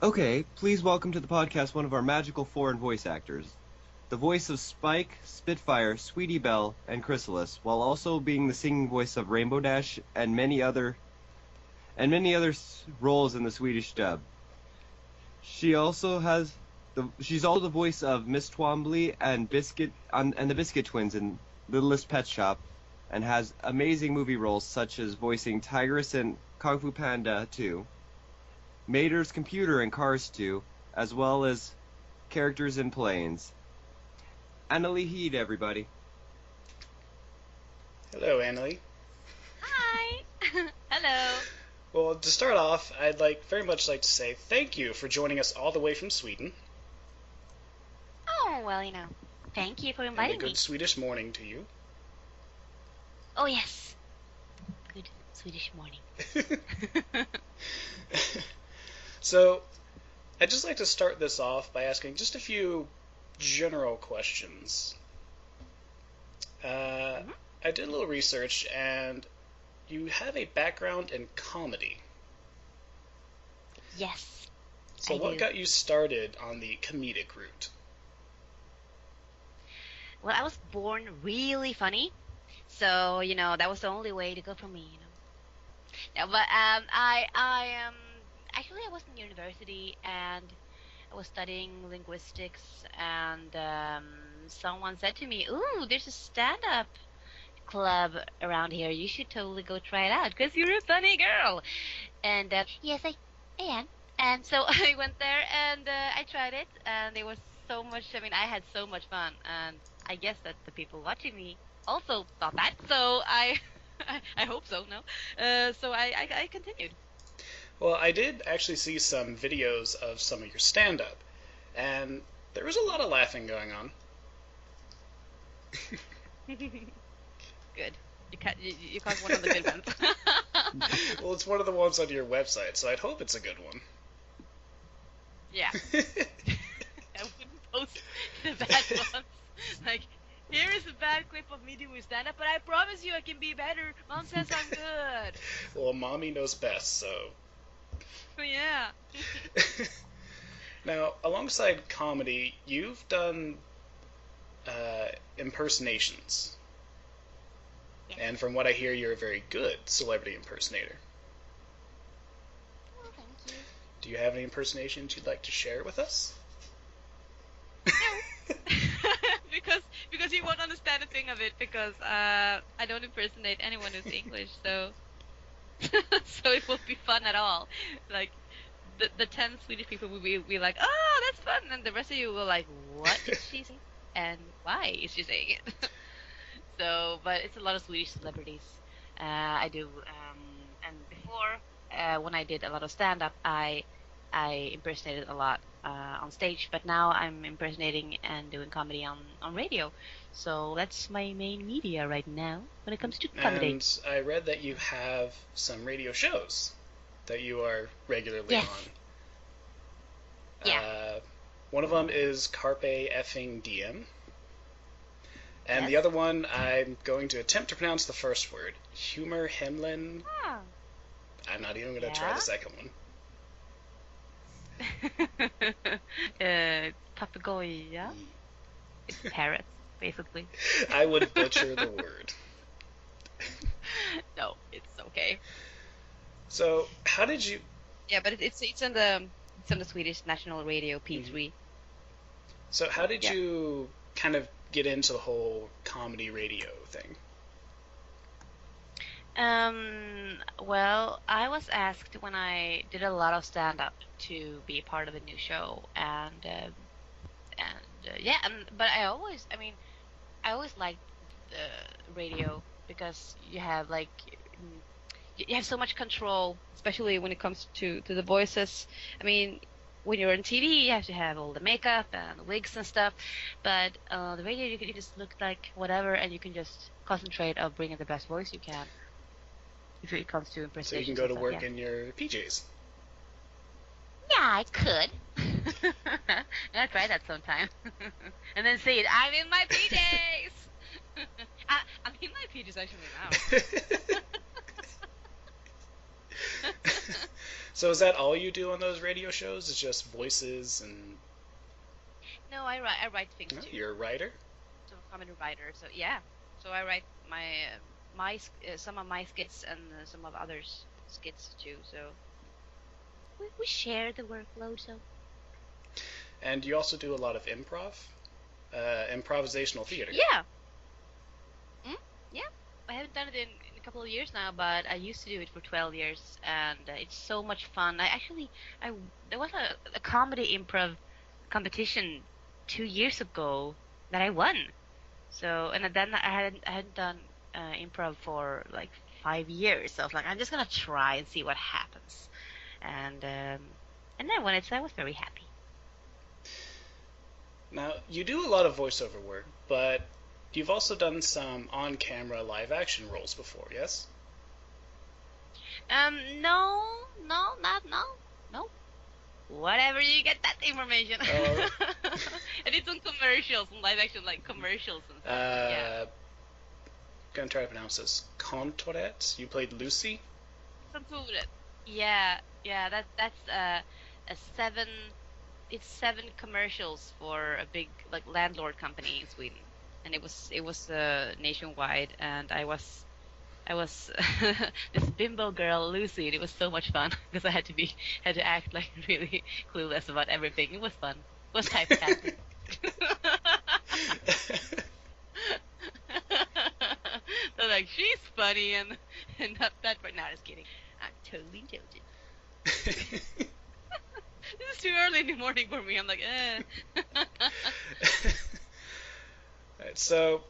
Okay, please welcome to the podcast one of our magical foreign voice actors. The voice of Spike, Spitfire, Sweetie Belle, and Chrysalis, while also being the singing voice of Rainbow Dash and many other roles in the Swedish dub. She's also the voice of Miss Twombly and the Biscuit Twins in Littlest Pet Shop, and has amazing movie roles such as voicing Tigress in Kung Fu Panda 2, Mater's computer in Cars 2, as well as characters in Planes. Anneli Heed, everybody. Hello, Anneli. Hi. Hello. Well, to start off, I'd very much like to say thank you for joining us all the way from Sweden, Oh, well, thank you for and a inviting good me. Swedish morning to you. Oh, yes. Good Swedish morning. So, I'd just like to start this off by asking just a few general questions. Mhm. I did a little research, and you have a background in comedy. Yes, So, I what do. got you started on the comedic route? Well, I was born really funny, so, that was the only way to go for me. No, but actually I was in university and I was studying linguistics and someone said to me, "Ooh, there's a stand-up club around here. You should totally go try it out because you're a funny girl." And yes, I am. And so I went there and I tried it, and it was so much. I mean, I had so much fun, and I guess that the people watching me also thought that. So I, I hope so. No, so I continued. Well, I did actually see some videos of some of your stand up, and there was a lot of laughing going on. Good. You caught one of the good ones. Well, it's one of the ones on your website, so I'd hope it's a good one. Yeah, I wouldn't post the bad ones. Like, here is a bad clip of me doing stand up, but I promise you I can be better. Mom says I'm good. Well, mommy knows best, so. Oh, yeah. Now, alongside comedy, you've done impersonations. Yes. And from what I hear, you're a very good celebrity impersonator. Oh, thank you. Do you have any impersonations you'd like to share with us? No. because you won't understand a thing of it because I don't impersonate anyone who's English, so so it won't be fun at all. Like the 10 Swedish people will be like, "Oh, that's fun," and the rest of you will like, "What is she saying? And why is she saying it?" So, but it's a lot of Swedish celebrities. I do, and before, when I did a lot of stand-up, I impersonated a lot on stage. But now I'm impersonating and doing comedy on radio. So that's my main media right now when it comes to comedy. And I read that you have some radio shows that you are regularly Yes. on. Yeah. One of them is Carpe effing Diem. And Yes. the other one, I'm going to attempt to pronounce the first word. Humor Hemlin. Ah. I'm not even going to try Yeah. the second one. Papagoja. It's parrots, basically. I would butcher the word. No, it's okay. So, how did you. Yeah, but it's on the Swedish national radio P3. So, how did Yeah. you kind of get into the whole comedy radio thing? Well, I was asked when I did a lot of stand-up to be part of a new show, and yeah, but I always liked the radio because you have like you have so much control, especially when it comes to the voices. I mean, when you're on TV, you have to have all the makeup and the wigs and stuff, but the radio you just look like whatever, and you can just concentrate on bringing the best voice you can if it comes to So, you can impersonations go and to stuff. work Yeah, in your PJs. yeah, I could. I'll try that sometime, and then say it. I'm in my PJs. I'm in my PJs actually now. So is that all you do on those radio shows? Is just voices and? No, I write things No, too. you're a writer. So I'm a writer. So yeah. So I write some of my skits and some of others' skits too. So we share the workload. So And you also do a lot of improv, improvisational theater. yeah. Yeah. I haven't done it in a couple of years now, but I used to do it for 12 years, and it's so much fun. There was a comedy improv competition 2 years ago that I won. So, and then I hadn't done improv for like 5 years. So I was like, I'm just gonna try and see what happens, and then when I was very happy. Now, you do a lot of voiceover work, but you've also done some on-camera live-action roles before, yes? No, no. Whatever you get that information. Oh. I did some commercials, some live action like commercials and stuff. Yeah. Gonna try to pronounce this. Contourette? You played Lucy? Contoret. Yeah. That's a seven. It's 7 commercials for a big like landlord company in Sweden, and it was nationwide, and I was this bimbo girl Lucy, and it was so much fun because I had to act like really clueless about everything. It was fun. It was typecasting. So like she's funny and not that, but not just kidding. I'm totally intelligent. This is too early in the morning for me. I'm like, Alright, so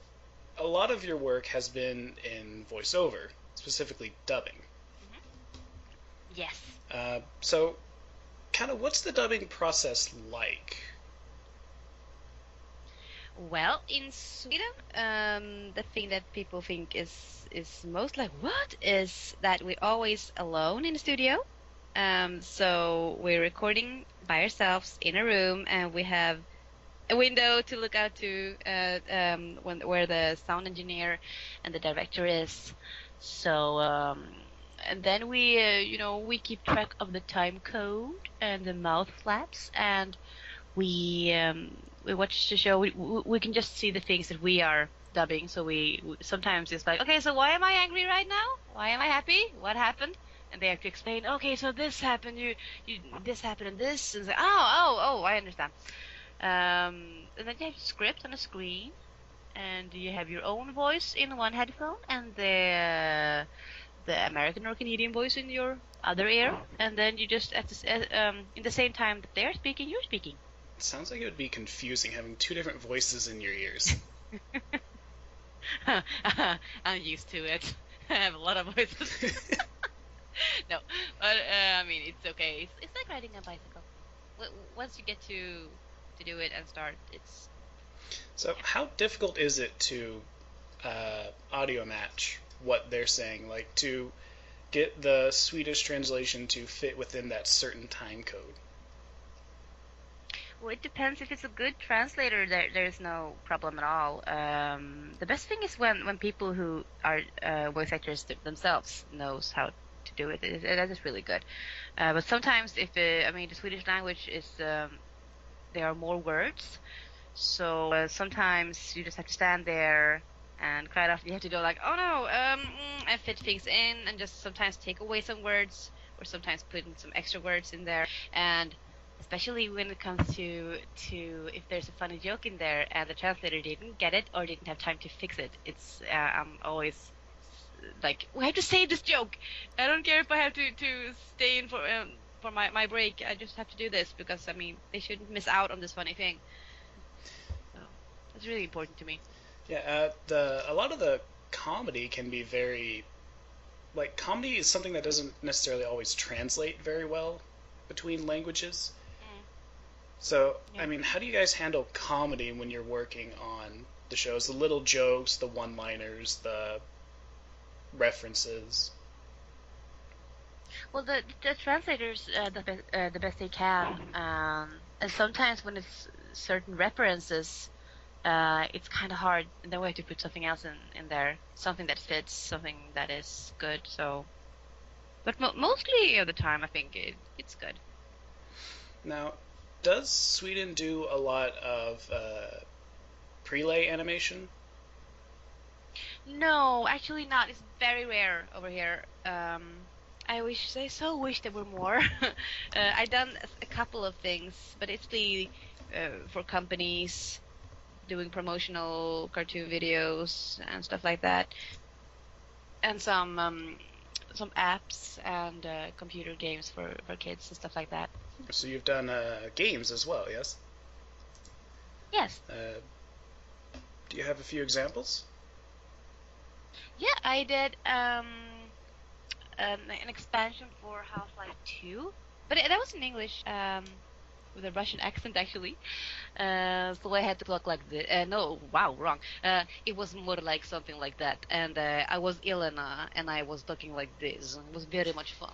a lot of your work has been in voiceover, specifically dubbing. Yes. So, kind of, what's the dubbing process like? Well, in Sweden, the thing that people think is most like what is that we're always alone in the studio. So we're recording by ourselves in a room, and we have a window to look out to where the sound engineer and the director is. So and then we keep track of the time code and the mouth flaps, and we watch the show. We can just see the things that we are dubbing. So we sometimes it's like, okay, so why am I angry right now? Why am I happy? What happened? And they have to explain, okay, so this happened, you this happened, and this, and it's like, oh, I understand. And then you have a script on a screen, and you have your own voice in one headphone, and the American or Canadian voice in your other ear, and then you just in the same time that they're speaking, you're speaking. It sounds like it would be confusing having 2 different voices in your ears. I'm used to it. I have a lot of voices. No, but I mean it's okay. It's like riding a bicycle. Once you get to do it and start, it's. So how difficult is it to audio match what they're saying, like to get the Swedish translation to fit within that certain time code? Well, it depends. If it's a good translator, there's no problem at all. The best thing is when people who are voice actors themselves knows how to do it. That is really good. But sometimes if the Swedish language is there are more words, so sometimes you just have to stand there, and quite often you have to go like, oh no, and fit things in, and just sometimes take away some words, or sometimes put in some extra words in there, and especially when it comes to if there's a funny joke in there and the translator didn't get it or didn't have time to fix it, it's I'm always like, we have to say this joke. I don't care if I have to stay in for my break. I just have to do this because they shouldn't miss out on this funny thing. So it's really important to me. Yeah, a lot of the comedy can be very, like, comedy is something that doesn't necessarily always translate very well between languages. So, Yeah. how do you guys handle comedy when you're working on the shows? The little jokes, the one-liners, the references. Well, the translators the best they can, and sometimes when it's certain references, it's kind of hard. And then we have to put something else in there, something that fits, something that is good. So But mostly of the time, I think it's good. Now, does Sweden do a lot of prelay animation? No, actually not. It's very rare over here. I so wish there were more. I done a couple of things, but it's for companies doing promotional cartoon videos and stuff like that, and some apps and computer games for kids and stuff like that. So you've done games as well, yes? Yes. Do you have a few examples? Yeah, I did an expansion for Half-Life 2, but that was in English, with a Russian accent actually. So I had to talk like this. No, wow, wrong. It was more like something like that, and I was Elena, and I was talking like this. It was very much fun.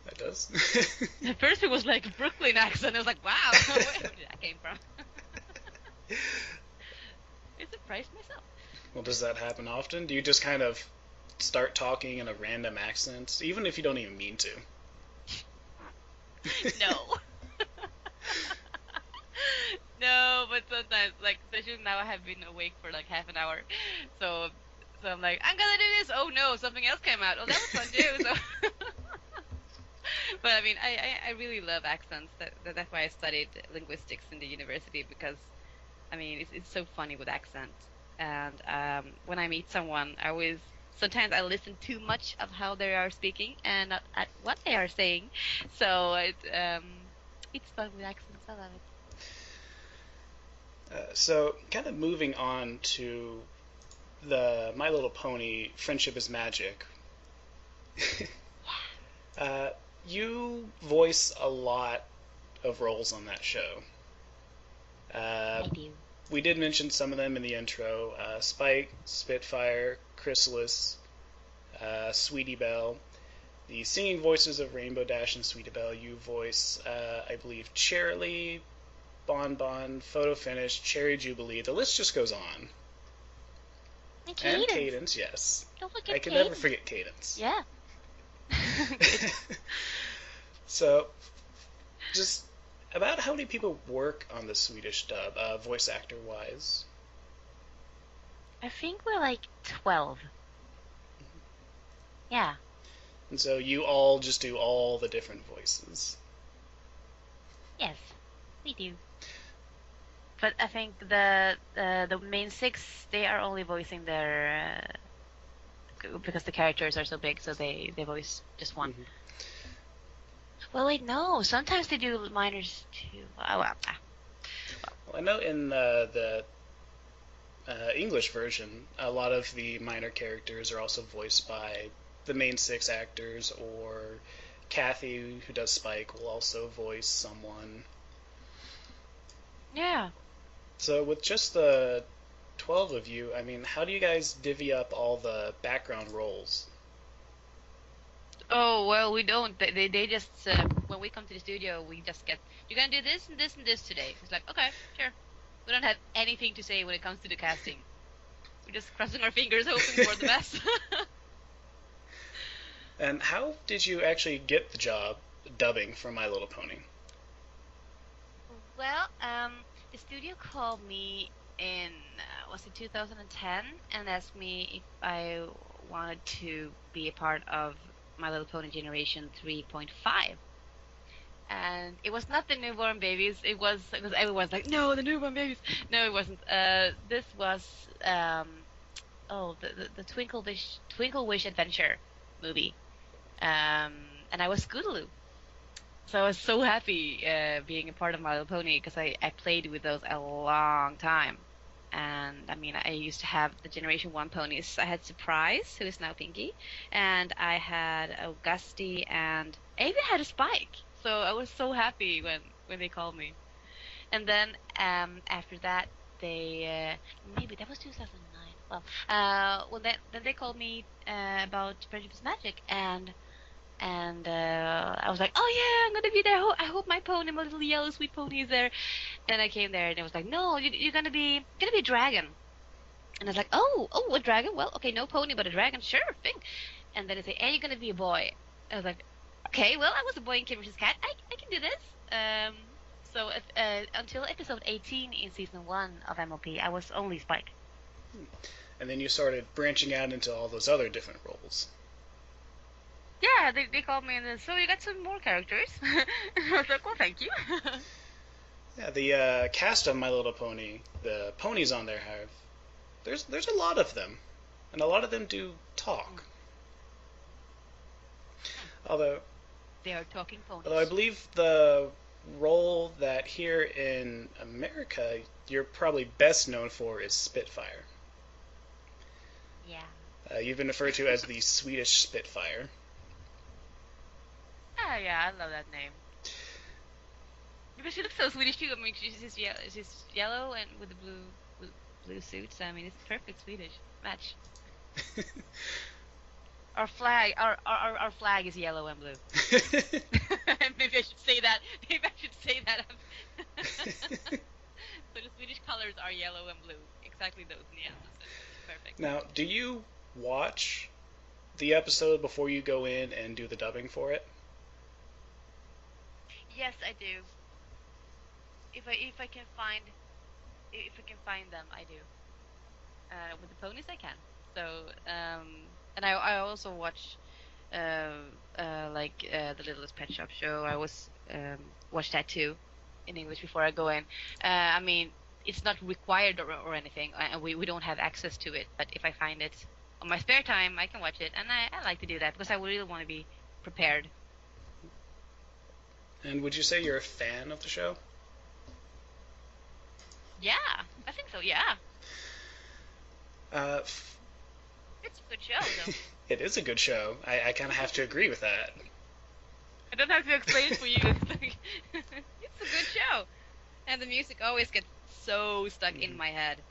That does. At first it was like a Brooklyn accent. I was like, wow, where did that came from? I surprised myself. Well, does that happen often? Do you just kind of start talking in a random accent, even if you don't even mean to? No. No, but sometimes, like, especially now I have been awake for like half an hour, so I'm like, I'm gonna do this. Oh no, something else came out. Oh, that was fun too. So, but I mean, I really love accents. That's why I studied linguistics in the university, because I mean it's so funny with accents. And when I meet someone, sometimes I listen too much of how they are speaking and not at what they are saying. So it's fun with accents. I love it. So, kind of moving on to the My Little Pony Friendship is Magic. You voice a lot of roles on that show. I do. We did mention some of them in the intro. Spike, Spitfire, Chrysalis, Sweetie Belle. The singing voices of Rainbow Dash and Sweetie Belle, you voice, I believe, Cheerilee, Bon Bon, Photo Finish, Cherry Jubilee. The list just goes on. And Cadence, yes. Don't forget I can Cadence. never forget Cadence. Yeah. So, just about how many people work on the Swedish dub, voice actor-wise? I think we're like 12. Yeah. And so you all just do all the different voices. Yes, we do. But I think the main 6, they are only voicing their because the characters are so big, so they voice just one. Mm-hmm. Well, wait, no. Sometimes they do minors too. Well, I know in the English version, a lot of the minor characters are also voiced by the main 6 actors, or Kathy, who does Spike, will also voice someone. Yeah. So with just the 12 of you, I mean, how do you guys divvy up all the background roles? Oh, well, we don't. They just, when we come to the studio, we just get, you're gonna do this and this and this today. It's like, okay, sure. We don't have anything to say when it comes to the casting. We're just crossing our fingers, hoping for the best. And how did you actually get the job dubbing for My Little Pony? Well, the studio called me in, was it 2010, and asked me if I wanted to be a part of My Little Pony Generation 3.5. And it was not the newborn babies. It was everyone's like, no, the newborn babies. No, it wasn't. This was the Twinkle Wish Adventure movie. And I was Scootaloo. So I was so happy being a part of My Little Pony, because I played with those a long time. And I mean, I used to have the Generation 1 ponies. I had Surprise, who is now Pinky, and I had Augusti, and I even had a Spike. So I was so happy when they called me. And then after that, they maybe that was 2009. Well, then they called me about Friendship is Magic, and I was like, oh yeah, I'm gonna be there. I hope my pony, my little yellow sweet pony, is there. Then I came there, and it was like, no, you're gonna be a dragon. And I was like, oh, a dragon? Well, okay, no pony, but a dragon, sure thing. and then they say, "Hey, you're gonna be a boy." I was like, "Okay, well, I was a boy in Kid vs. Kat. I can do this." So until episode 18 in season 1 of MLP, I was only Spike. And then you started branching out into all those other different roles. Yeah, they called me and then, so you got some more characters. I was like, well, thank you. Yeah, the cast of My Little Pony, the ponies on there have there's a lot of them, and a lot of them do talk. Although they are talking ponies. Although I believe the role that here in America you're probably best known for is Spitfire. Yeah. You've been referred to as the Swedish Spitfire. Oh yeah, I love that name. Because she looks so Swedish too. I mean, she's yellow and with the blue suit. So I mean, it's perfect Swedish match. Our flag is yellow and blue. Maybe I should say that. So the Swedish colors are yellow and blue. Exactly those nuances. It's perfect. Now, do you watch the episode before you go in and do the dubbing for it? Yes, I do. If I can find them, I do. With the ponies, I can. So and I also watch the Littlest Pet Shop show. I was watch that too in English before I go in. I mean, it's not required or anything. We don't have access to it. But if I find it on my spare time, I can watch it, and I like to do that because I really want to be prepared. And would you say you're a fan of the show? Yeah, I think so. Yeah. It's a good show, though. It is a good show. I kind of have to agree with that. I don't have to explain it for you. It's like, it's a good show, and the music always gets so stuck in my head.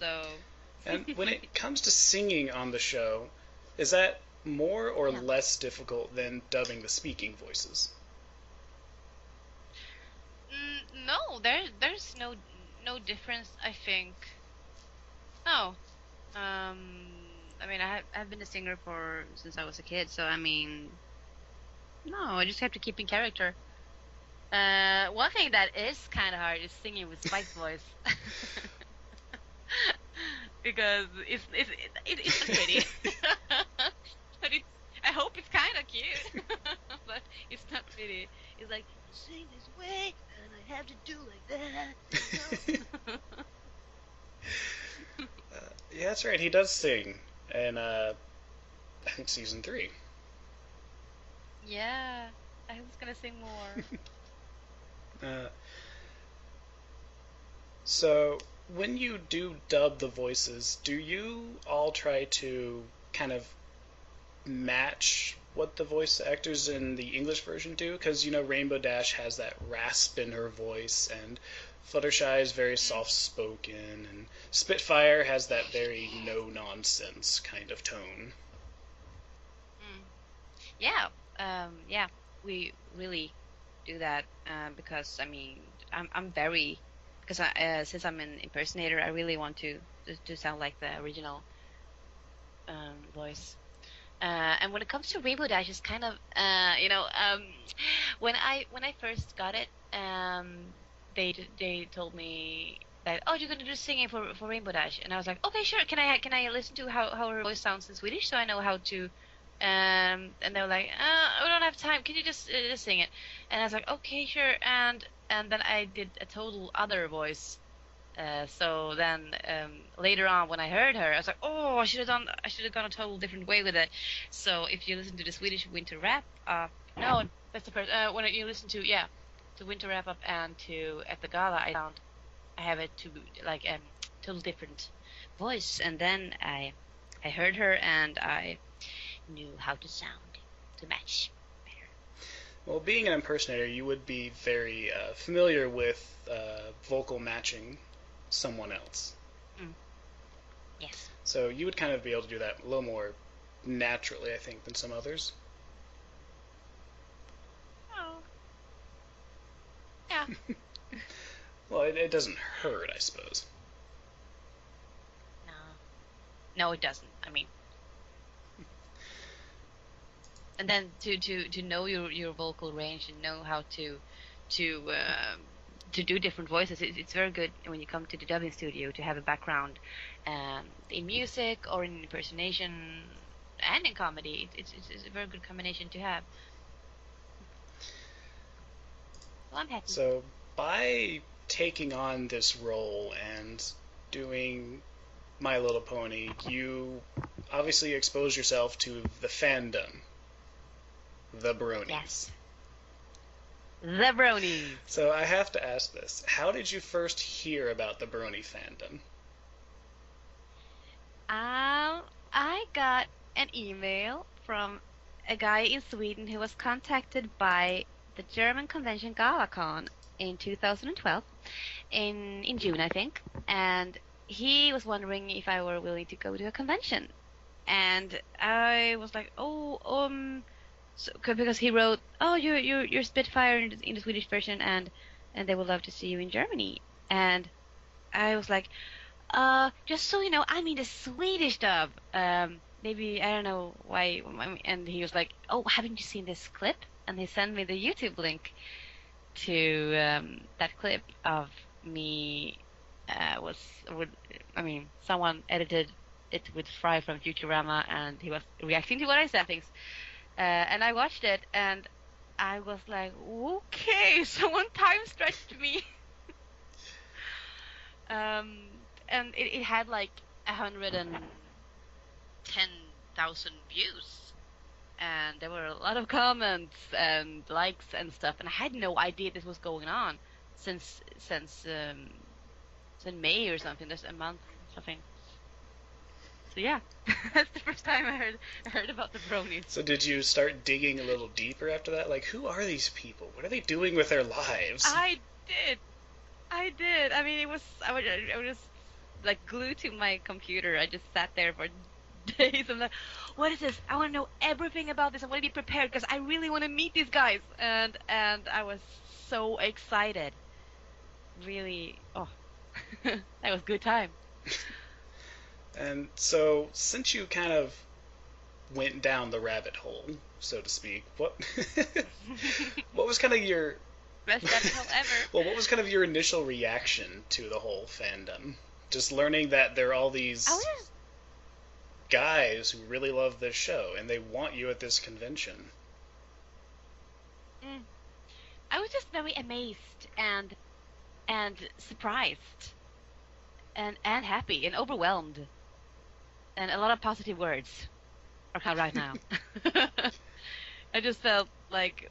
So. And when it comes to singing on the show, is that more or less difficult than dubbing the speaking voices? No, there's no difference. I think. No. I mean, I've been a singer since I was a kid, so I mean, no, I just have to keep in character. One thing that is kind of hard is singing with Spike's voice, because it's not pretty. But I hope it's kind of cute, but it's not pretty. It's like, sing this way, and I have to do like that. Yeah, that's right. He does sing in, I think, season 3. Yeah, I was gonna sing more. So, when you do dub the voices, do you all try to kind of match what the voice actors in the English version do? Because, Rainbow Dash has that rasp in her voice, and Fluttershy is very soft-spoken, and Spitfire has that very no-nonsense kind of tone. Yeah, we really do that because, I mean, I'm very... Because since I'm an impersonator, I really want to sound like the original voice. And when it comes to Rainbow Dash, it's kind of, when I first got it, they told me that, oh, you're gonna do singing for Rainbow Dash, and I was like, okay, sure. Can I listen to how her voice sounds in Swedish so I know how to? And they were like, we don't have time. Can you just sing it? And I was like, okay, sure. And then I did a total other voice. So then later on, when I heard her, I was like, oh, I should have gone a total different way with it. So if you listen to the Swedish Winter Wrap Up, no, that's the first. When you listen to to Winter Wrap Up and to At the Gala, I have it to like total different voice, and then I heard her and I knew how to sound to match better. Well, being an impersonator, you would be very familiar with vocal matching someone else. Yes. So you would kind of be able to do that a little more naturally, I think, than some others. Oh. Yeah. Well, it doesn't hurt, I suppose. No, it doesn't. I mean. and then to know your vocal range and know how to do different voices. It's very good when you come to the dubbing studio to have a background in music or in impersonation and in comedy. It's a very good combination to have. Well, I'm happy. So by taking on this role and doing My Little Pony, you obviously expose yourself to the fandom, the bronies. Yes. The bronies. So I have to ask this. How did you first hear about the brony fandom? I got an email from a guy in Sweden who was contacted by the German convention GalaCon in 2012, in June, I think, and he was wondering if I were willing to go to a convention, and I was like, because he wrote, you're Spitfire in the Swedish version, and they would love to see you in Germany, and I was like, just so you know, I'm in the Swedish dub. Maybe I don't know why. And he was like, "Oh, haven't you seen this clip?" And he sent me the YouTube link to that clip of me. Someone edited it with Fry from Futurama, and he was reacting to what I said things. And I watched it, and I was like, "Okay, someone time stretched me." And it had like 110,000 views, and there were a lot of comments and likes and stuff, and I had no idea this was going on since May or something. There's a month or something. So yeah, that's the first time I heard about the bronies. So did you start digging a little deeper after that? Like, who are these people? What are they doing with their lives? I did. I was just like glued to my computer. I just sat there for days. I'm like, what is this? I want to know everything about this. I want to be prepared because I really want to meet these guys. And I was so excited. Really, that was good time. And so, since you kind of went down the rabbit hole, so to speak, what was kind of your best rabbit hole ever? Well, what was kind of your initial reaction to the whole fandom? Just learning that there are all these guys who really love this show and they want you at this convention. I was just very amazed and surprised and happy and overwhelmed, and a lot of positive words are coming right now. I just felt like,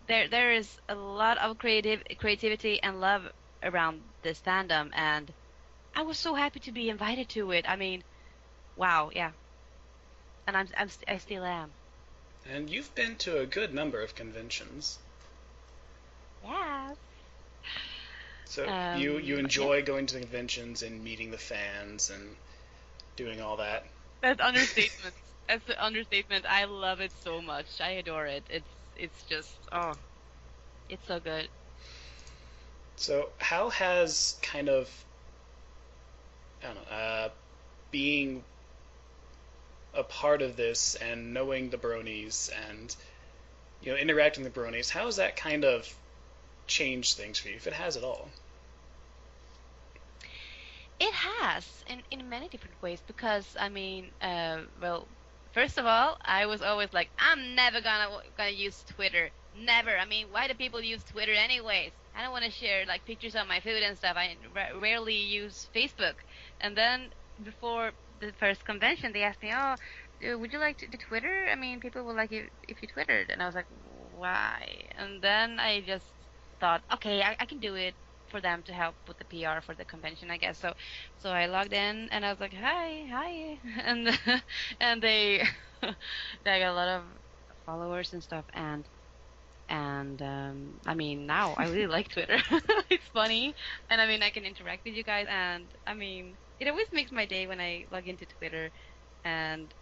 there is a lot of creativity and love around this fandom, and I was so happy to be invited to it. I mean, wow, yeah. And I still am. And you've been to a good number of conventions. Yeah. So you enjoy going to the conventions and meeting the fans and doing all that? That's understatement. That's an understatement. I love it so much. I adore it. It's just it's so good. So how has kind of being a part of this and knowing the bronies and interacting with the bronies, how has that kind of changed things for you, if it has at all? It has in many different ways, because first of all, I was always like, I'm never gonna use Twitter. Never. I mean, why do people use Twitter anyways? I don't want to share like pictures of my food and stuff. I rarely use Facebook. And then before the first convention, they asked me, would you like to Twitter? I mean, people would like it if you Twittered. And I was like, why? And then I just thought, okay, I can do it for them to help with the PR for the convention, I guess. So I logged in and I was like, hi, and they got a lot of followers and stuff, and I mean, now I really like Twitter. It's funny, and I mean, I can interact with you guys, and I mean, it always makes my day when I log into Twitter, and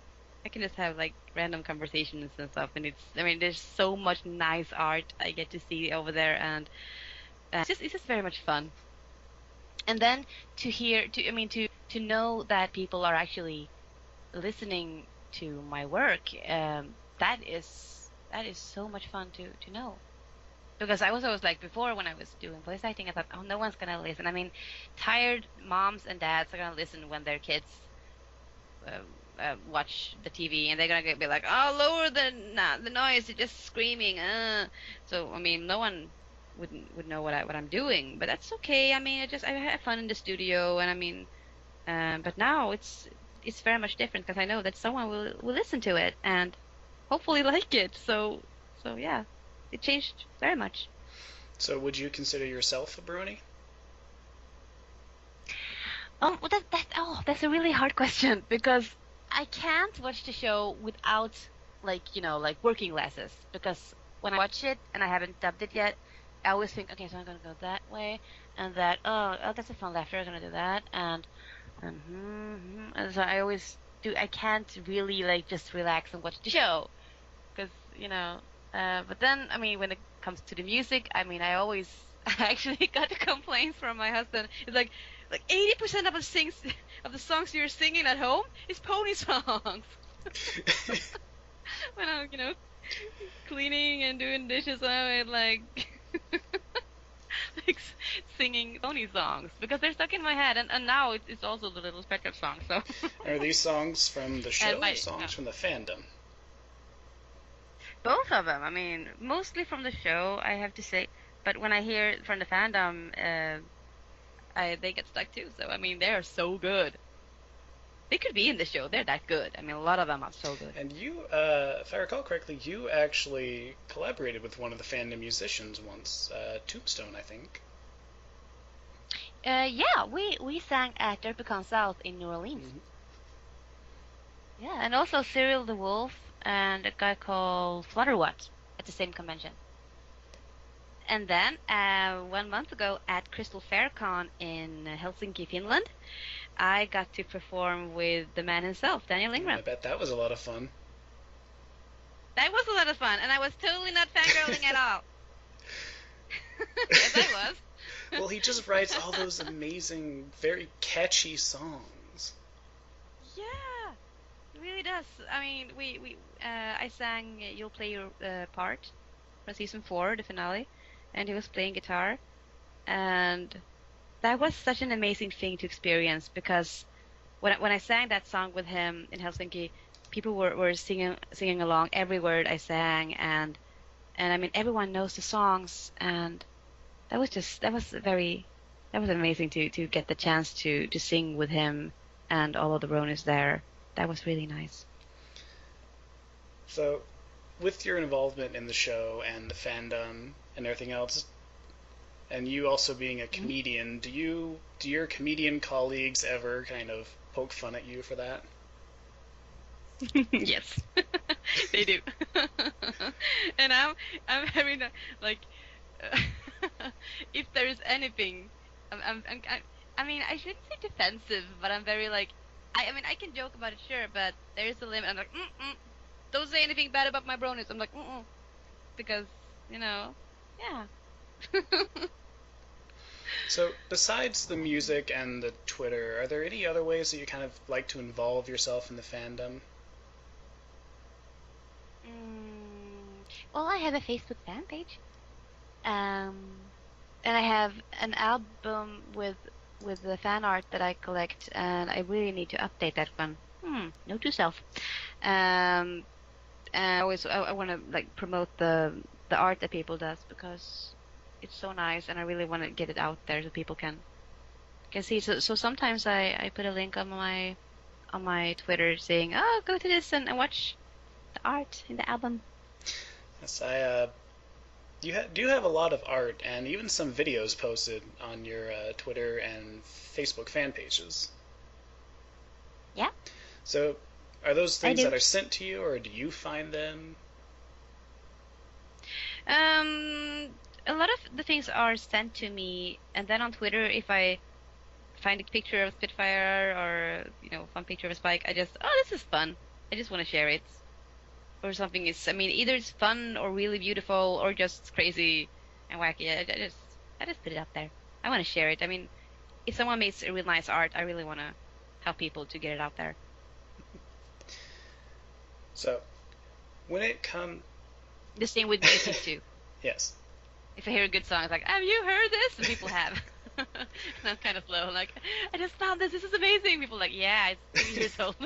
I can just have like random conversations and stuff, and there's so much nice art I get to see over there, and it's just very much fun. And then to know that people are actually listening to my work, that is so much fun to know. Because I was always like, before when I was doing voice acting, I thought, oh, no one's gonna listen. I mean, tired moms and dads are gonna listen when their kids watch the TV, and they're gonna be like, oh, lower the noise, you're just screaming. So I mean, no one would know what I'm doing, but that's okay. I mean, I had fun in the studio, and I mean, but now it's very much different because I know that someone will listen to it and hopefully like it. So yeah, it changed very much. So would you consider yourself a Brony? Well, that's a really hard question because I can't watch the show without like working glasses, because when I watch it and I haven't dubbed it yet, I always think, okay, so I'm gonna go that way and that. Oh, that's a fun laughter. I'm gonna do that and so I always do. I can't really like just relax and watch the show because But then I mean, when it comes to the music, I mean, I actually got the complaints from my husband. It's like 80% of the songs you're singing at home is pony songs. When I'm cleaning and doing dishes, I'm like like singing pony songs because they're stuck in my head, and now it's also the Little Pet Shop song. So are these songs from the show or songs from the fandom? Both of them. I mean, mostly from the show, I have to say. But when I hear it from the fandom, they get stuck too. So I mean, they are so good. They could be in the show. They're that good. I mean, a lot of them are so good. And you, if I recall correctly, you actually collaborated with one of the fandom musicians once, Tombstone, I think. Yeah, we sang at Derpicon South in New Orleans. Mm-hmm. Yeah, and also Cyril the Wolf and a guy called Flutterwat at the same convention. And then 1 month ago at Crystal FairCon in Helsinki, Finland, I got to perform with the man himself, Daniel Ingram. I bet that was a lot of fun. That was a lot of fun, and I was totally not fangirling at all. Yes, I was. Well, he just writes all those amazing, very catchy songs. Yeah, he really does. I mean, I sang "You'll Play Your Part" from season 4, the finale, and he was playing guitar, and that was such an amazing thing to experience because when I sang that song with him in Helsinki, people were singing along every word I sang, and I mean everyone knows the songs, and that was amazing to get the chance to sing with him and all of the Bronies there. That was really nice. So, with your involvement in the show and the fandom and everything else, and you also being a comedian, do your comedian colleagues ever kind of poke fun at you for that? Yes, they do. And I'm having like, if there is anything, I mean, I shouldn't say defensive, but I'm very like, I mean, I can joke about it, sure, but there is a limit. I'm like, don't say anything bad about my Bronies. I'm like, because yeah. So, besides the music and the Twitter, are there any other ways that you kind of like to involve yourself in the fandom? Well, I have a Facebook fan page, and I have an album with the fan art that I collect, and I really need to update that one. Note to self. And I want to like promote the art that people does because it's so nice, and I really want to get it out there so people can see. So sometimes I put a link on my Twitter saying, oh, go to this and watch the art in the album. Yes, do have a lot of art and even some videos posted on your Twitter and Facebook fan pages. Yeah. So, are those things that are sent to you, or do you find them? A lot of the things are sent to me, and then on Twitter, if I find a picture of Spitfire or fun picture of a Spike, I just, this is fun. I just want to share it. Or something is, I mean, either it's fun or really beautiful or just crazy and wacky. I just put it out there. I want to share it. I mean, if someone makes a really nice art, I really want to help people to get it out there. So, when it comes... The same with music too. Yes. If I hear a good song, it's like, have you heard this? And people have. And I'm kind of slow. I'm like, I just found this. This is amazing. People are like, yeah, it's 3 years old.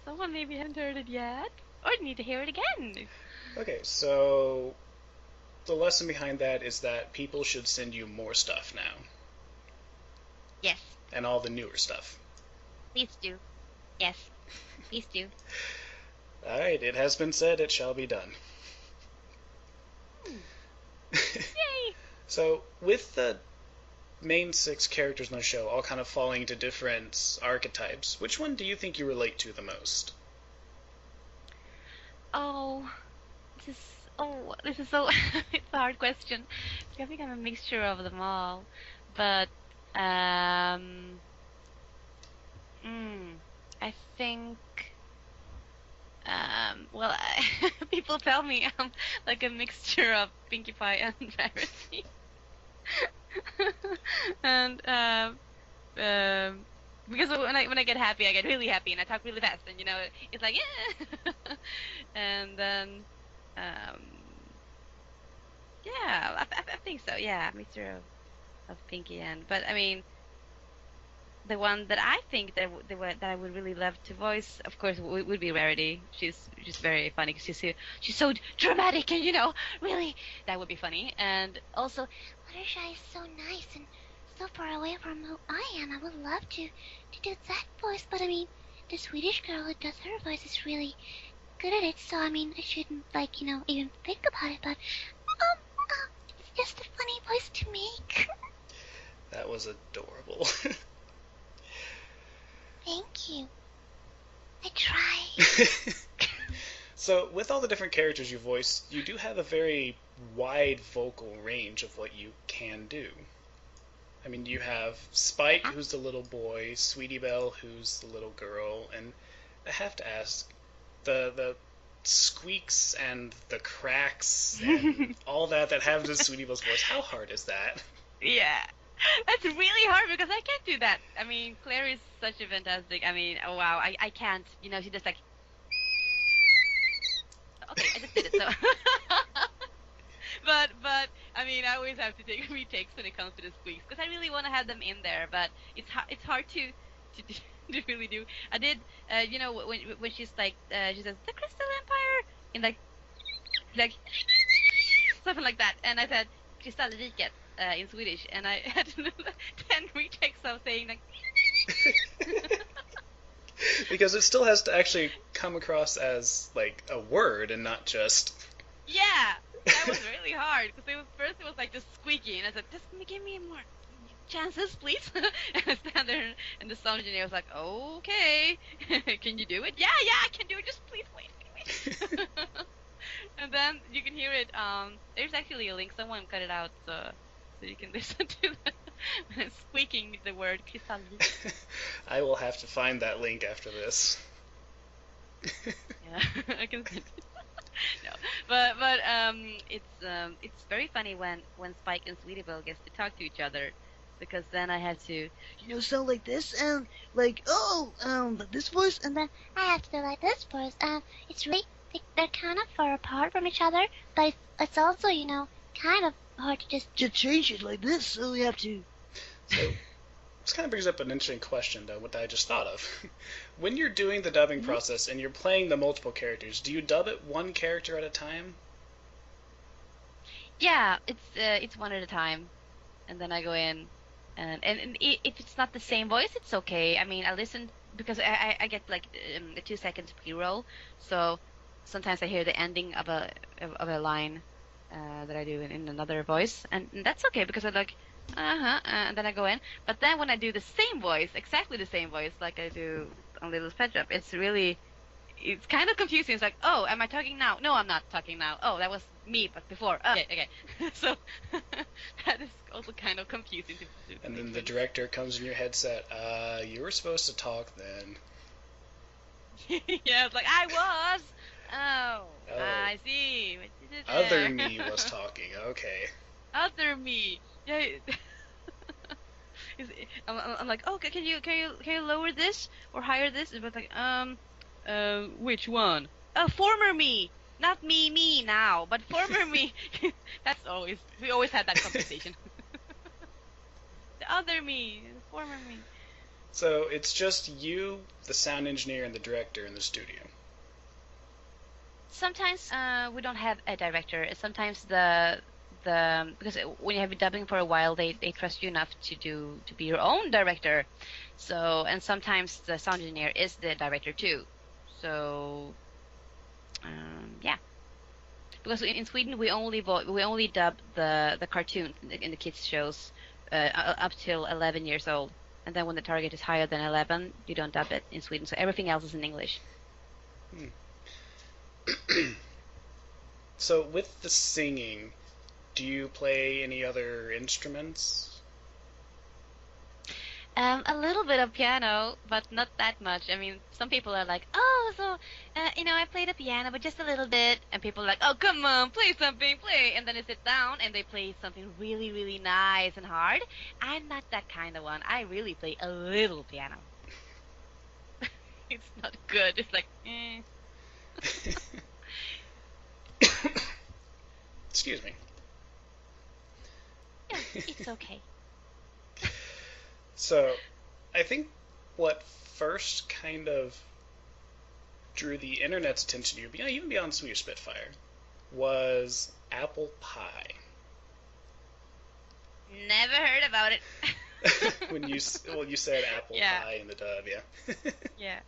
Someone maybe hasn't heard it yet, or need to hear it again. Okay, so the lesson behind that is that people should send you more stuff now. Yes. And all the newer stuff. Please do. Yes. Please do. Alright, it has been said, it shall be done. Yay! So, with the main 6 characters in the show all kind of falling into different archetypes, which one do you think you relate to the most? This is so it's a hard question. I think I'm a mixture of them all. But I think people tell me I'm like a mixture of Pinkie Pie and Rarity. And because when I get happy, I get really happy and I talk really fast, and it's like yeah. And then yeah, I think so. Yeah, mixture of Pinkie but I mean, the one that I think that I would really love to voice, of course, would be Rarity. She's very funny because she's so dramatic, and really that would be funny. And also, Fluttershy is so nice and so far away from who I am. I would love to do that voice, but I mean, the Swedish girl who does her voice is really good at it. So I mean, I shouldn't even think about it. But it's just a funny voice to make. That was adorable. Thank you. I try. So, with all the different characters you voice, you do have a very wide vocal range of what you can do. I mean, you have Spike, who's the little boy, Sweetie Belle, who's the little girl, and I have to ask, the squeaks and the cracks and all that have the Sweetie Belle's voice, how hard is that? Yeah. That's really hard because I can't do that. I mean, Claire is such a fantastic. I mean, oh wow, I can't. She just like. Okay, I just did it. So. but I mean, I always have to take retakes when it comes to the squeaks because I really want to have them in there. But it's hard to really do. I did. When she's like she says the Crystal Empire in like something like that, and I said Kristallriket. In Swedish, and I had 10 retakes of saying like because it still has to actually come across as like a word and not just that was really hard because first it was like just squeaky, and I said just give me more chances please. And I stand there and the sound engineer was like okay. Can you do it? Yeah I can do it, just please wait. And then you can hear it. There's actually a link, someone cut it out so you can listen to the squeaking the word Kristall. I will have to find that link after this. Yeah, I can send it. No, but it's very funny when Spike and Sweetie Belle gets to talk to each other, because then I have to sound like this and like this voice, and then I have to do like this voice. It's really they're kind of far apart from each other, but it's also kind of hard to just change it like this, so we have to. So, this kind of brings up an interesting question, though, what I just thought of. When you're doing the dubbing process and you're playing the multiple characters, do you dub it one character at a time? Yeah, it's one at a time, and then I go in, and if it's not the same voice, it's okay. I mean, I listen because I get like a 2 seconds pre-roll, so sometimes I hear the ending of a line that I do in another voice, and that's okay because I like and then I go in. But then when I do the same voice, exactly the same voice like I do on Little Pet Shop, it's kind of confusing. It's like, oh, am I talking now? No, I'm not talking now. Oh, that was me, but before. Okay. So that is also kind of confusing to do. And then the director comes in your headset. You were supposed to talk then. Yeah, it's like I was. Oh, I see. What you did there. Other me was talking. Okay. Other me. Yeah. I'm like, oh, can you lower this or higher this? But like, which one? Oh, former me, not me now, but former me. We always had that conversation. The other me, the former me. So it's just you, the sound engineer, and the director in the studio. Sometimes we don't have a director. Sometimes because when you have been dubbing for a while, they trust you enough to be your own director. So, and sometimes the sound engineer is the director too. So yeah, because in Sweden we only dub the cartoon in the kids shows up till 11 years old, and then when the target is higher than 11, you don't dub it in Sweden. So everything else is in English. So with the singing, do you play any other instruments? A little bit of piano, but not that much. I mean, some people are like, oh, so, I play the piano, but just a little bit. And people are like, oh, come on, play something, play. And then they sit down and they play something really, really nice and hard. I'm not that kind of one. I really play a little piano. It's not good. It's like, eh. Excuse me. Yeah, it's okay. So, I think what first kind of drew the internet's attention to you, even beyond Swedish Spitfire, was apple pie. Never heard about it. When you said apple Yeah. pie in the dub, yeah. Yeah.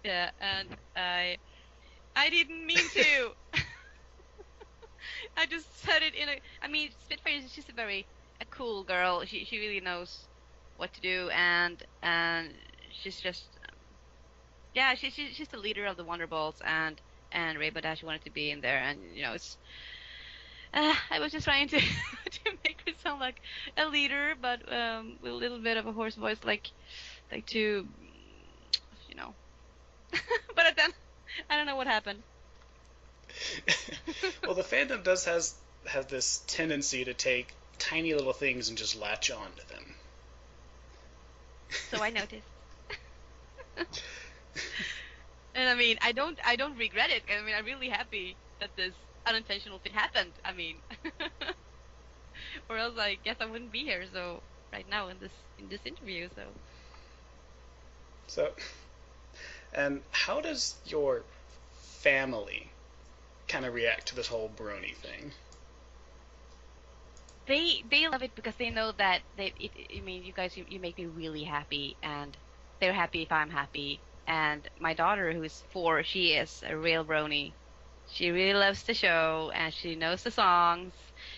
Yeah, and I didn't mean to. I just said it I mean, Spitfire is just a cool girl. She really knows what to do, and she's just she's the leader of the Wonderballs, and Rainbow Dash wanted to be in there, and it's I was just trying to to make her sound like a leader, but with a little bit of a hoarse voice, like to but then I don't know what happened. Well, the fandom does have this tendency to take tiny little things and just latch on to them. So I noticed. And I mean, I don't regret it. I mean, I'm really happy that this unintentional thing happened. I mean, or else I guess I wouldn't be here. So right now in this interview. So, and how does your family kind of react to this whole brony thing? They love it because they know that I mean, you guys, you make me really happy, and they're happy if I'm happy. And my daughter, who's 4, she is a real brony. She really loves the show, and she knows the songs,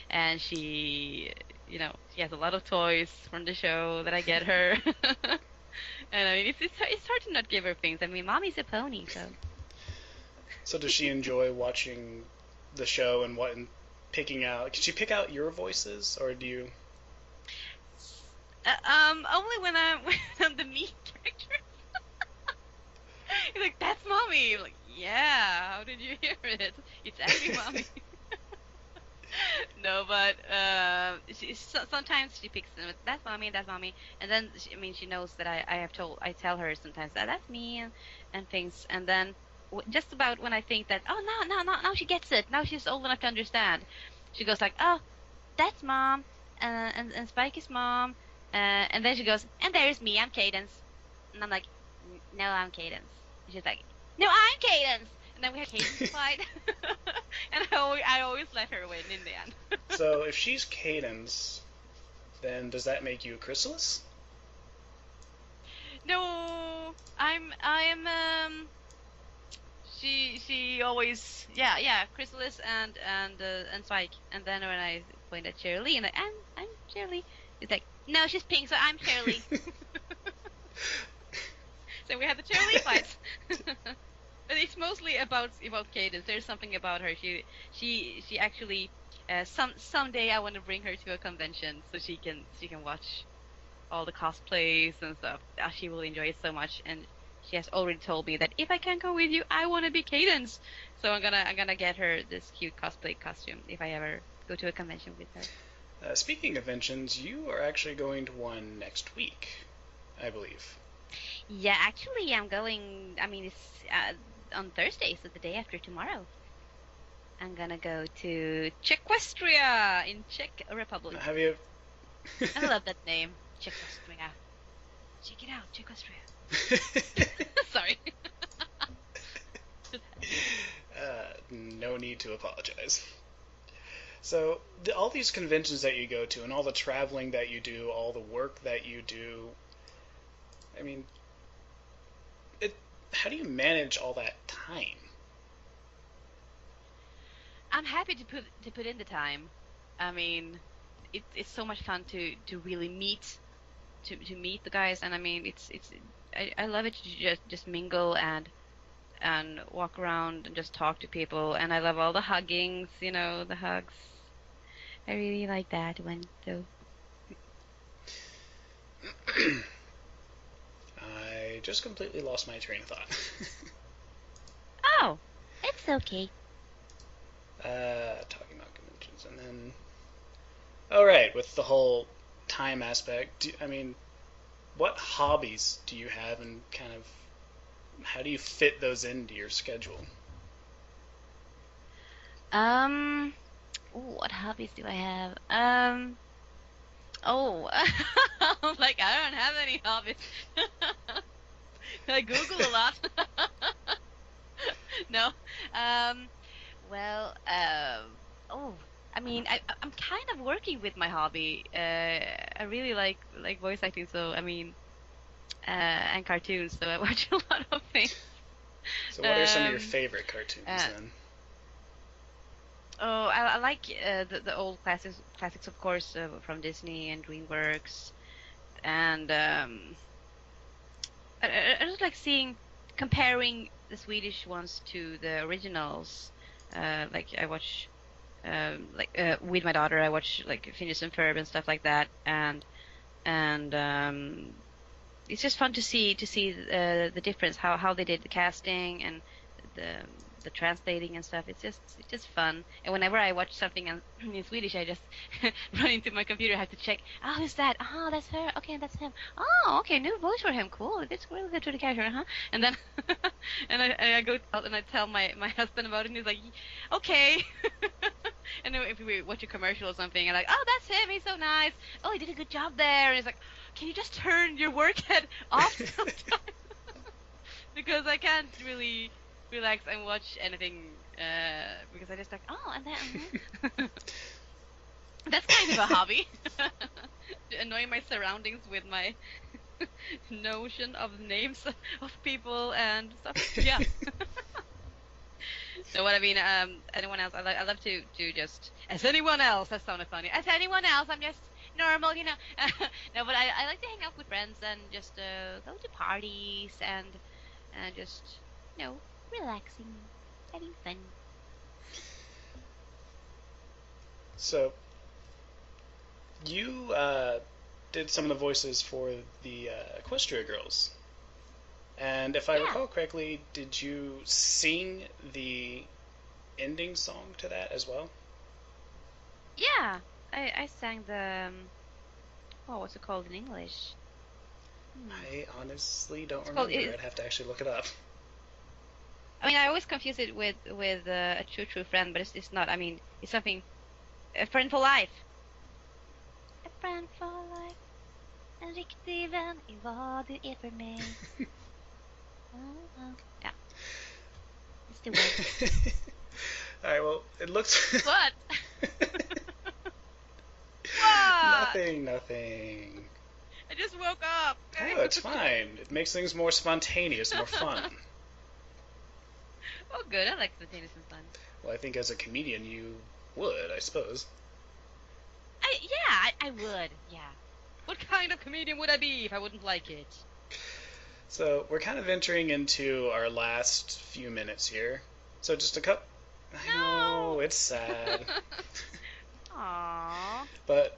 and she has a lot of toys from the show that I get her. And I mean, it's hard to not give her things. I mean, mommy's a pony, so. So does she enjoy watching the show and picking out? Can she pick out your voices, or do you? Only when I'm the meat character. He's like, that's mommy. I'm like, yeah. How did you hear it? It's actually mommy. No, but sometimes she picks them. That's mommy. That's mommy. And then she knows that I tell her sometimes that that's me and things. And then just about when I think that, oh no, now she gets it. Now she's old enough to understand. She goes like, oh, that's mom, and Spike is mom, and then she goes, and there's me. I'm Cadence. And I'm like, no, I'm Cadence. And she's like, no, I'm Cadence. And then we have Cadence fight. And I always let her win in the end. So if she's Cadence, then does that make you a Chrysalis? No, I'm she always Chrysalis and Spike, and then when I point at Shirley and I'm Shirley, it's like, no, she's pink, so I'm Shirley. So we have the Shirley fights. But it's mostly about Cadence. There's something about her. She actually someday I want to bring her to a convention so she can watch all the cosplays and stuff. She will enjoy it so much, and she has already told me that if I can go with you, I want to be Cadence. So I'm gonna get her this cute cosplay costume if I ever go to a convention with her. Speaking of conventions, you are actually going to one next week, I believe. Yeah, actually, I'm going. I mean, it's on Thursday, so the day after tomorrow. I'm gonna go to Czechwestria in Czech Republic. Have you? I love that name, Czechwestria. Check it out, Czechwestria. Sorry. No need to apologize. So, all these conventions that you go to, and all the traveling that you do, all the work that you do, I mean, how do you manage all that time? I'm happy to put in the time. I mean, it's so much fun to really meet the guys, and I mean, I love it to just mingle and walk around and just talk to people, and I love all the huggings, the hugs. I really like that one, so. I just completely lost my train of thought. Oh, it's okay. Talking about conventions, and then... Alright, with the whole time aspect, what hobbies do you have, and kind of how do you fit those into your schedule? What hobbies do I have? Like, I don't have any hobbies. I Google a lot. No. Well, I mean, I'm kind of working with my hobby. I really like voice acting, so I mean, and cartoons, so I watch a lot of things. So what are some of your favorite cartoons then? Oh, I like the old classics, of course, from Disney and DreamWorks, and I just like comparing the Swedish ones to the originals. Like I watch, with my daughter, I watch like Phineas and Ferb and stuff like that, and it's just fun to see the difference, how they did the casting and the translating and stuff. It's just fun. And whenever I watch something in Swedish, I just run into my computer, have to check. Oh, who's that? Oh, that's her. Okay, that's him. Oh, okay, new voice for him. Cool. It's really good to the character, huh? And then and I go out and I tell my husband about it, and he's like, okay. And then if we watch a commercial or something, I'm like, oh, that's him. He's so nice. Oh, he did a good job there. And he's like, can you just turn your work head off sometimes? Because I can't really relax and watch anything because I just like, oh, and then that's kind of a hobby. To annoy my surroundings with my notion of names of people and stuff. Yeah. So what I mean, anyone else? I love to just as anyone else. That sounded funny. As anyone else, I'm just normal, No, but I like to hang out with friends and just go to parties and just relaxing, having fun. So, you did some of the voices for the Equestria Girls. And if I recall correctly, did you sing the ending song to that as well? Yeah, I sang the... what's it called in English? I honestly don't remember. I'd have to actually look it up. I mean, I always confuse it with a true friend, but it's not. I mean, it's something. A friend for life. A friend for life. En riktig vän är vad du är för mig. Yeah. It's the way. Alright, well, it looks... What? What? Nothing. I just woke up. Oh, it's fine. It makes things more spontaneous, more fun. Oh, good. I like spontaneous and fun. Well, I think as a comedian you would, I suppose. I would, yeah. What kind of comedian would I be if I wouldn't like it? So, we're kind of entering into our last few minutes here. So just a couple... I know, it's sad. Aww. But...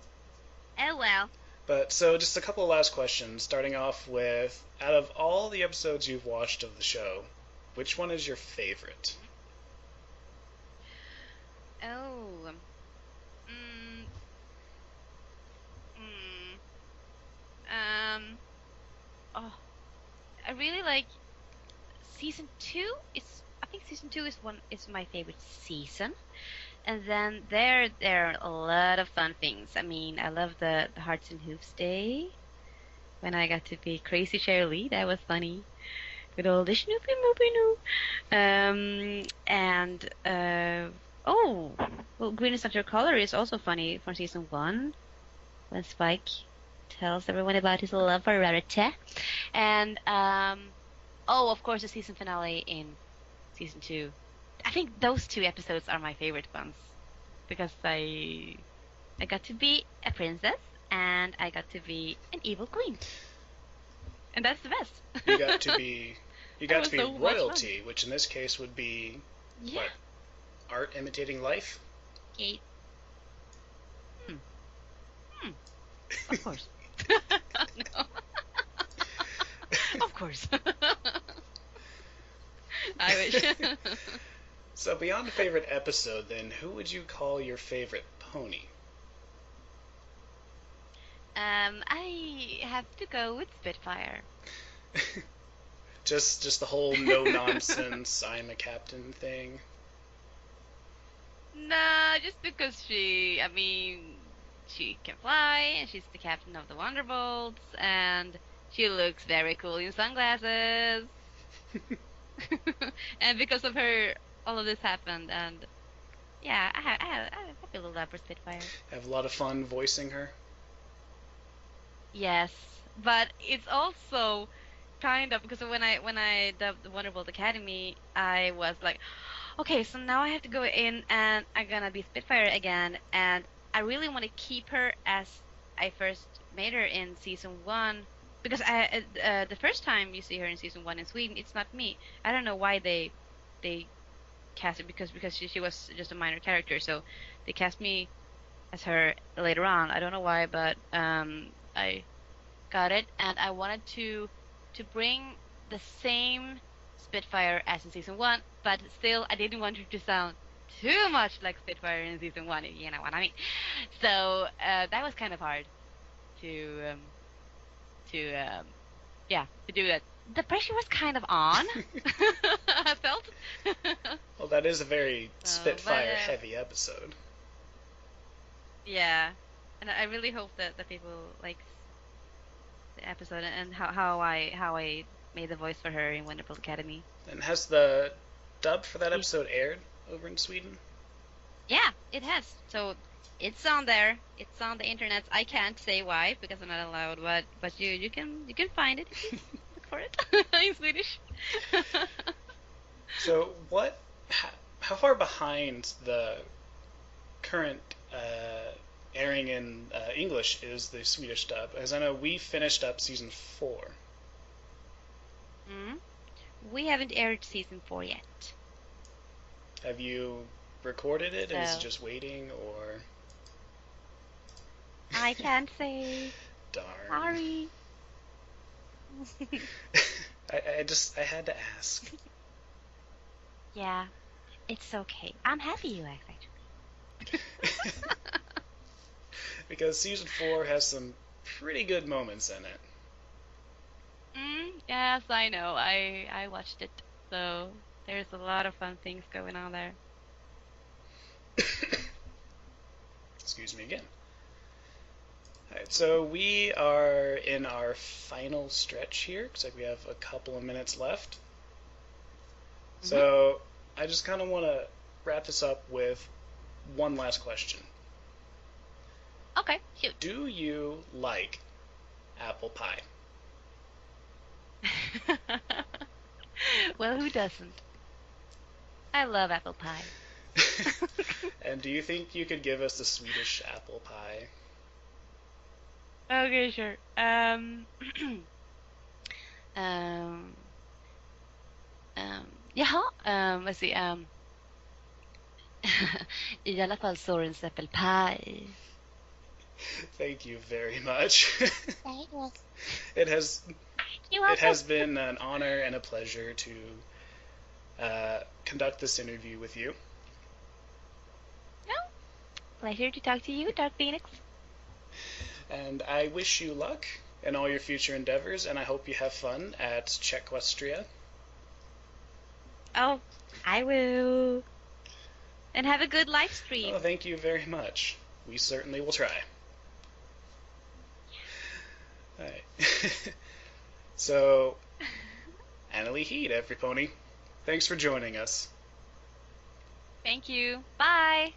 Oh, well. But, so just a couple of last questions, starting off with, out of all the episodes you've watched of the show, which one is your favorite? Oh. Oh, I really like season 2. I think season 2 is my favorite season. And then there are a lot of fun things. I mean, I love the Hearts and Hooves Day when I got to be Crazy Shirley. That was funny. With all the Snoopy Moopy Noo. And oh, well, Green is not your color is also funny from season 1 when Spike tells everyone about his love for Rarity. And oh, of course, the season finale in season 2. I think those 2 episodes are my favorite ones because I got to be a princess and I got to be an evil queen, and that's the best. You got to be so royalty, which in this case would be Yeah. what? Art imitating life? Okay. Of course. No. Of course. I wish. So beyond favorite episode, then, who would you call your favorite pony? I have to go with Spitfire. Just the whole no nonsense I'm a captain thing. Nah, just because she can fly, and she's the captain of the Wonderbolts, and she looks very cool in sunglasses. And because of her, all of this happened, and yeah, I feel a love for Spitfire. Have a lot of fun voicing her. Yes, but it's also kind of because when I dubbed the Wonderbolt Academy, I was like, okay, so now I have to go in and I'm gonna be Spitfire again, and I really want to keep her as I first made her in season 1 because the first time you see her in season 1 in Sweden, it's not me. I don't know why they cast it because she was just a minor character, so they cast me as her later on. I don't know why, but I got it, and I wanted to bring the same Spitfire as in season 1, but still I didn't want her to sound too much like Spitfire in season 1, if you know what I mean. So that was kind of hard to do that. The pressure was kind of on. I felt. Well, that is a very Spitfire but, heavy episode. Yeah, and I really hope that the people like the episode and how I made the voice for her in Wonderful Academy. And has the dub for that episode aired over in Sweden? Yeah, it has. So it's on there. It's on the internet. I can't say why because I'm not allowed, but you can find it if you look for it in Swedish. So how far behind the current airing in English is the Swedish dub? As I know, we finished up season 4. We haven't aired season 4 yet. Have you recorded it? So, and is it just waiting, or? I can't say. Darn. Sorry. I had to ask. Yeah, it's okay. I'm happy you asked, actually. Because season 4 has some pretty good moments in it. Yes, I know. I watched it, so there's a lot of fun things going on there. Excuse me again. Alright, so we are in our final stretch here. Looks like we have a couple of minutes left. So I just kind of want to wrap this up with one last question. Okay, shoot. Do you like apple pie? Well, who doesn't? I love apple pie. And do you think you could give us the Swedish apple pie? Okay, sure. Jaha, let's see. I alla fall Sorens apple pie. Thank you very much. That was It has You're it has been an honor and a pleasure to conduct this interview with you. Pleasure to talk to you, Dark Phoenix. And I wish you luck in all your future endeavors, and I hope you have fun at Czechoslovakia. Oh, I will. And have a good live stream. Oh, thank you very much. We certainly will try. Alright. So, Anneli Heed, every pony. Thanks for joining us. Thank you. Bye.